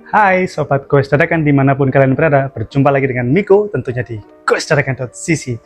Hai Sobat Goes Dadakan dimanapun kalian berada, berjumpa lagi dengan Miko tentunya di goesdadakan.cc,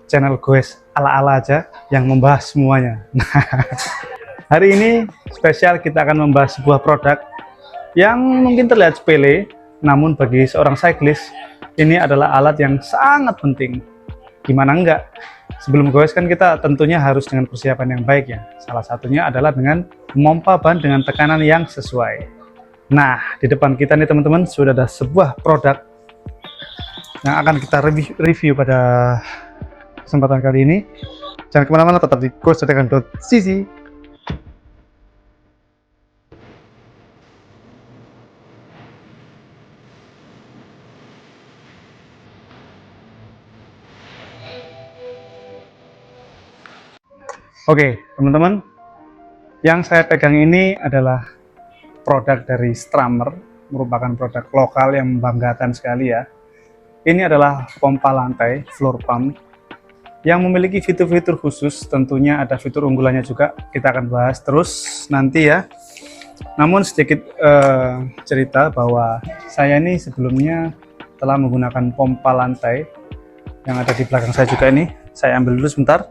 channel goes ala-ala aja yang membahas semuanya. Nah, hari ini spesial kita akan membahas sebuah produk yang mungkin terlihat sepele, namun bagi seorang cyclist ini adalah alat yang sangat penting. Gimana enggak? Sebelum goes kan kita tentunya harus dengan persiapan yang baik ya. Salah satunya adalah dengan memompa ban dengan tekanan yang sesuai. Nah, di depan kita nih teman-teman sudah ada sebuah produk yang akan kita review pada kesempatan kali ini. Jangan kemana-mana, tetap di goesdadakan.cc. Oke, teman-teman, yang saya pegang ini adalah produk dari Strammer, merupakan produk lokal yang membanggakan sekali ya. Ini adalah pompa lantai floor pump yang memiliki fitur-fitur khusus. Tentunya ada fitur unggulannya juga, kita akan bahas terus nanti ya. Namun sedikit cerita bahwa saya ini sebelumnya telah menggunakan pompa lantai yang ada di belakang saya juga ini. Saya ambil dulu sebentar.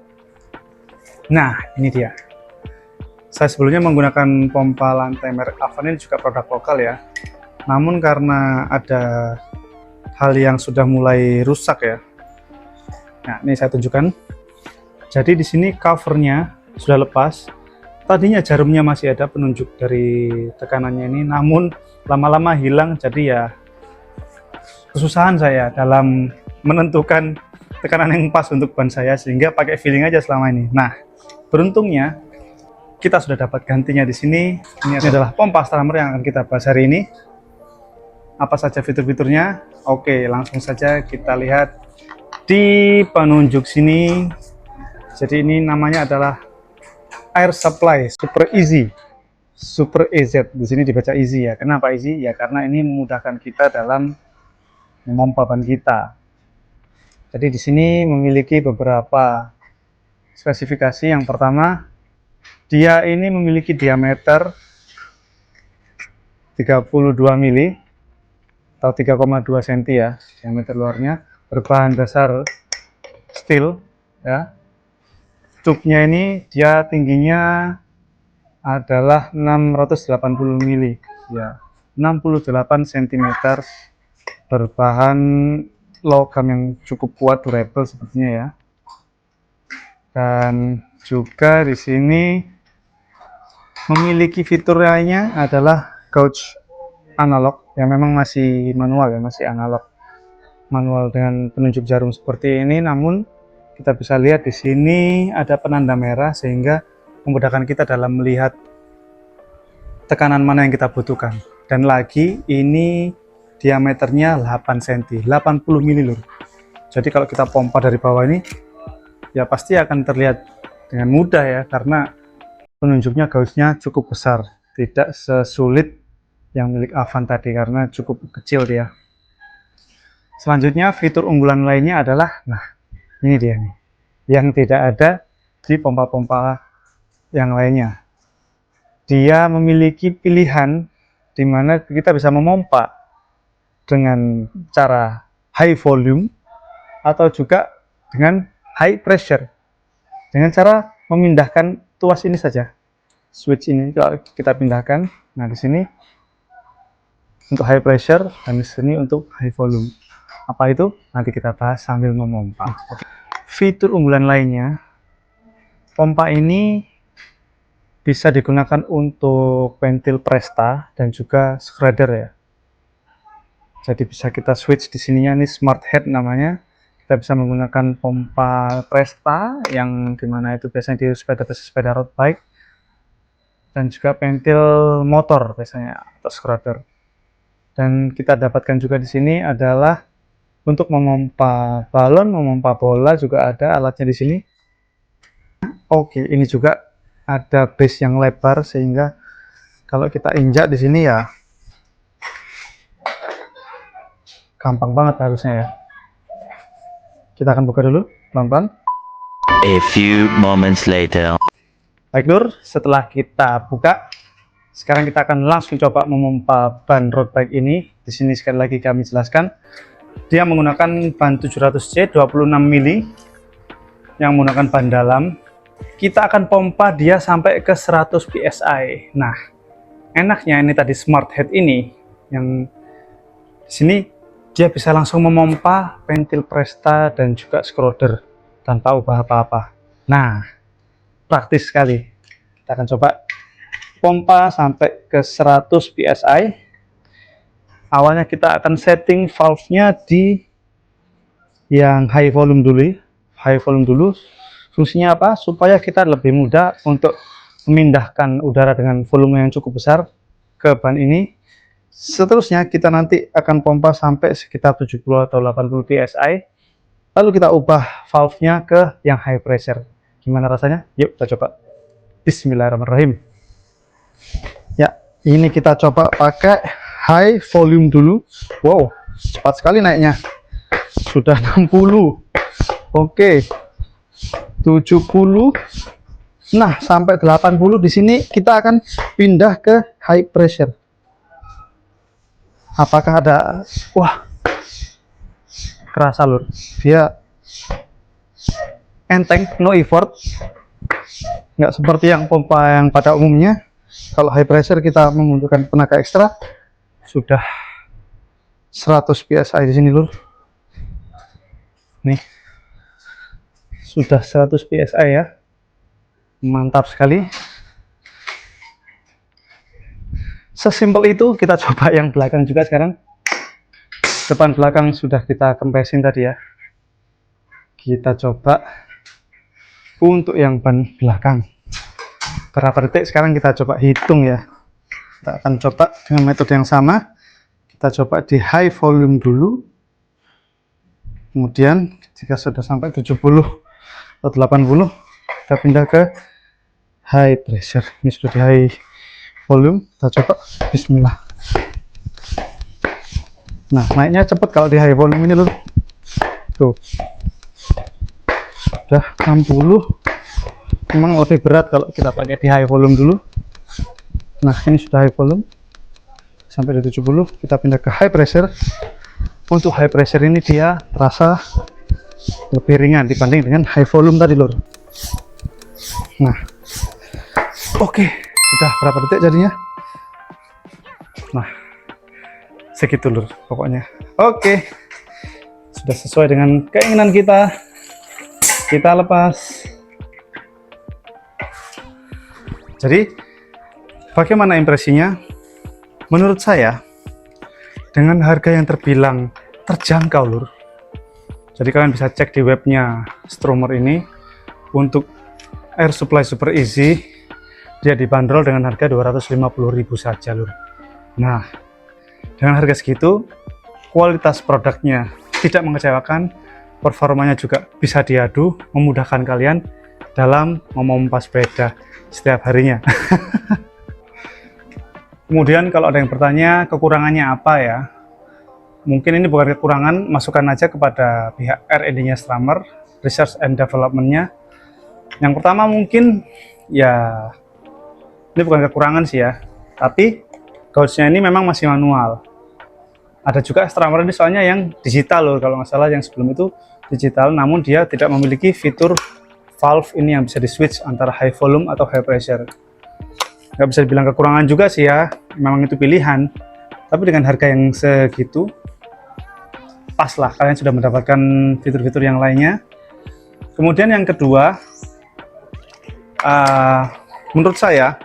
Nah, ini dia. Saya sebelumnya menggunakan pompa lantai merek Avan, ini juga produk lokal ya. Namun karena ada hal yang sudah mulai rusak ya. Nah, ini saya tunjukkan. Jadi di sini covernya sudah lepas. Tadinya jarumnya masih ada penunjuk dari tekanannya ini, namun lama-lama hilang. Jadi ya kesusahan saya dalam menentukan tekanan yang pas untuk ban saya, sehingga pakai feeling aja selama ini. Nah, beruntungnya kita sudah dapat gantinya di sini. Ini adalah pompa Strammer yang akan kita bahas hari ini. Apa saja fitur-fiturnya? Oke, langsung saja kita lihat di penunjuk sini. Jadi ini namanya adalah Air Supply Super Easy, Super EZ. Di sini dibaca Easy ya. Kenapa Easy? Ya karena ini memudahkan kita dalam memompa ban kita. Jadi di sini memiliki beberapa spesifikasi. Yang pertama, dia ini memiliki diameter 32 mili atau 3,2 cm ya, diameter luarnya, berbahan dasar steel ya. Tubnya ini dia tingginya adalah 680 mili ya, 68 cm, berbahan logam yang cukup kuat, durable sepertinya ya. Dan juga di sini memiliki fitur lainnya adalah gauge analog yang memang masih manual ya, masih analog manual dengan penunjuk jarum seperti ini. Namun kita bisa lihat di sini ada penanda merah sehingga memudahkan kita dalam melihat tekanan mana yang kita butuhkan. Dan lagi ini diameternya 8 cm, 80 mili lur. Jadi kalau kita pompa dari bawah ini ya pasti akan terlihat dengan mudah ya, karena penunjuknya gauge-nya cukup besar, tidak sesulit yang milik Avan tadi karena cukup kecil dia. Selanjutnya fitur unggulan lainnya adalah, nah ini dia nih, yang tidak ada di pompa-pompa yang lainnya. Dia memiliki pilihan di mana kita bisa memompa dengan cara high volume atau juga dengan high pressure, dengan cara memindahkan tuas ini saja. Switch ini kalau kita pindahkan, nah di sini untuk high pressure dan di sini untuk high volume. Apa itu? Nanti kita bahas sambil memompa. Fitur unggulan lainnya, pompa ini bisa digunakan untuk pentil Presta dan juga Schrader ya. Jadi bisa kita switch di sininya, ini Smart Head namanya. Kita bisa menggunakan pompa Presta yang dimana itu biasanya di sepeda road bike, dan juga pentil motor biasanya atau Schrader. Dan kita dapatkan juga di sini adalah untuk memompa balon, memompa bola juga ada alatnya di sini. Oke, ini juga ada base yang lebar sehingga kalau kita injak di sini ya gampang banget harusnya ya. Kita akan buka dulu pelan-pelan. A few moments later. Baik lur, setelah kita buka, Sekarang kita akan langsung coba memompa ban road bike ini. Di sini sekali lagi kami jelaskan, dia menggunakan ban 700C 26 mili yang menggunakan ban dalam. Kita akan pompa dia sampai ke 100 psi. Nah, enaknya ini tadi smart head ini yang di sini dia bisa langsung memompa ventil Presta dan juga skroder tanpa ubah apa-apa. Nah, praktis sekali. Kita akan coba pompa sampai ke 100 psi. Awalnya kita akan setting valve-nya di yang high volume dulu. Fungsinya apa? Supaya kita lebih mudah untuk memindahkan udara dengan volume yang cukup besar ke ban ini. Seterusnya kita nanti akan pompa sampai sekitar 70 atau 80 psi. Lalu kita ubah valve-nya ke yang high pressure. Gimana rasanya? Yuk kita coba. Bismillahirrahmanirrahim. Ya, ini kita coba pakai high volume dulu. Wow, cepat sekali naiknya. Sudah 60. Oke. 70. Nah, sampai 80 di sini kita akan pindah ke high pressure. Apakah ada? Wah. Kerasa lur. Dia enteng, no effort. Nggak seperti yang pompa yang pada umumnya. Kalau high pressure kita membutuhkan tenaga ekstra. Sudah 100 psi di sini lur. Nih. Sudah 100 psi ya. Mantap sekali. Sesimpel itu. Kita coba yang belakang juga sekarang. Depan belakang sudah kita kempesin tadi ya. Kita coba untuk yang ban belakang. Berapa detik sekarang kita coba hitung ya. Kita akan coba dengan metode yang sama. Kita coba di high volume dulu. Kemudian jika sudah sampai 70 atau 80, kita pindah ke high pressure. Ini sudah di high volume. Kita coba. Bismillah. Nah, naiknya cepat kalau di high volume ini loh. Tuh. Sudah 60. Memang lebih berat kalau kita pakai di high volume dulu. Nah, ini sudah high volume sampai di 70. Kita pindah ke high pressure. Untuk high pressure ini dia terasa lebih ringan dibanding dengan high volume tadi lur. Nah, oke, sudah berapa detik jadinya? Nah, segitu lur pokoknya. Oke, sudah sesuai dengan keinginan kita. Kita lepas. Jadi, bagaimana impresinya? Menurut saya, dengan harga yang terbilang terjangkau lur. Jadi kalian bisa cek di webnya Stromer ini. Untuk air supply super easy, dia dibanderol dengan harga 250.000 saja lur. Nah, dengan harga segitu, kualitas produknya tidak mengecewakan, performanya juga bisa diadu, memudahkan kalian dalam memompa sepeda setiap harinya. Kemudian kalau ada yang bertanya kekurangannya apa ya, mungkin ini bukan kekurangan, masukan aja kepada pihak R&D-nya Stromer, Research and Development-nya. Yang pertama mungkin ya, ini bukan kekurangan sih ya, tapi gauge-nya ini memang masih manual. Ada juga Stromer ini soalnya yang digital loh, kalau nggak salah yang sebelum itu digital, namun dia tidak memiliki fitur valve ini yang bisa di switch antara high volume atau high pressure. Nggak bisa dibilang kekurangan juga sih ya, memang itu pilihan. Tapi dengan harga yang segitu, pas lah, kalian sudah mendapatkan fitur-fitur yang lainnya. Kemudian yang kedua, menurut saya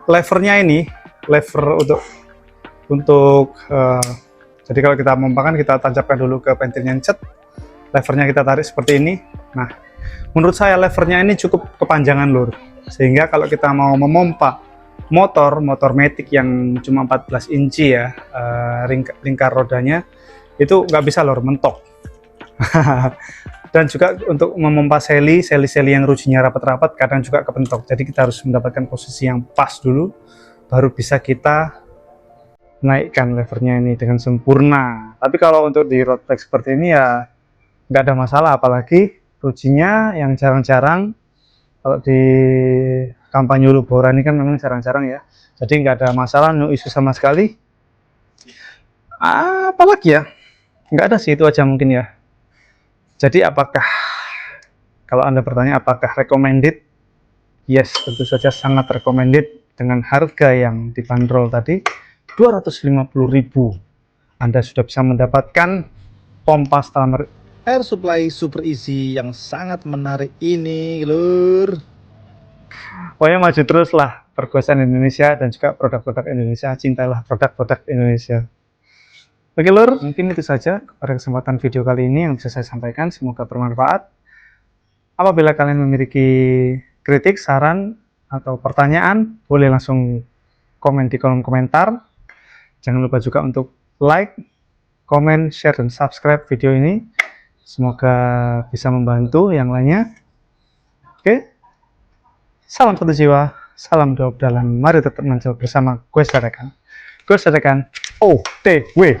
levernya ini, lever untuk jadi kalau kita memompakan, kita tancapkan dulu ke ventilnya, cet, levernya kita tarik seperti ini. Nah, menurut saya levernya ini cukup kepanjangan lur, sehingga kalau kita mau memompa motor matic yang cuma 14 inci ya, lingkar rodanya itu nggak bisa lor, mentok. Dan juga untuk memompa seli yang rujinya rapat-rapat kadang juga kepentok, jadi kita harus mendapatkan posisi yang pas dulu, baru bisa kita naikkan levernya ini dengan sempurna. Tapi kalau untuk di road bike seperti ini ya nggak ada masalah, apalagi rujinya yang jarang-jarang. Kalau di kampanye Lubora ini kan memang jarang-jarang ya. Jadi nggak ada masalah, no isu sama sekali. Apalagi ya? Nggak ada sih, itu aja mungkin ya. Jadi apakah, kalau Anda bertanya apakah recommended? Yes, tentu saja sangat recommended. Dengan harga yang dibanderol tadi 250.000, Anda sudah bisa mendapatkan pompa Stalmer Air supply super easy yang sangat menarik ini, lur. Pokoknya maju terus lah pergosaan Indonesia dan juga produk-produk Indonesia. Cintailah produk-produk Indonesia. Oke lur, mungkin itu saja pada kesempatan video kali ini yang bisa saya sampaikan. Semoga bermanfaat. Apabila kalian memiliki kritik, saran, atau pertanyaan, boleh langsung komen di kolom komentar. Jangan lupa juga untuk like, komen, share, dan subscribe video ini. Semoga bisa membantu yang lainnya. Oke, salam satu jiwa, salam doa dalam. Mari tetap mencoba bersama gue Sadakan. Gue Sadakan, OTW.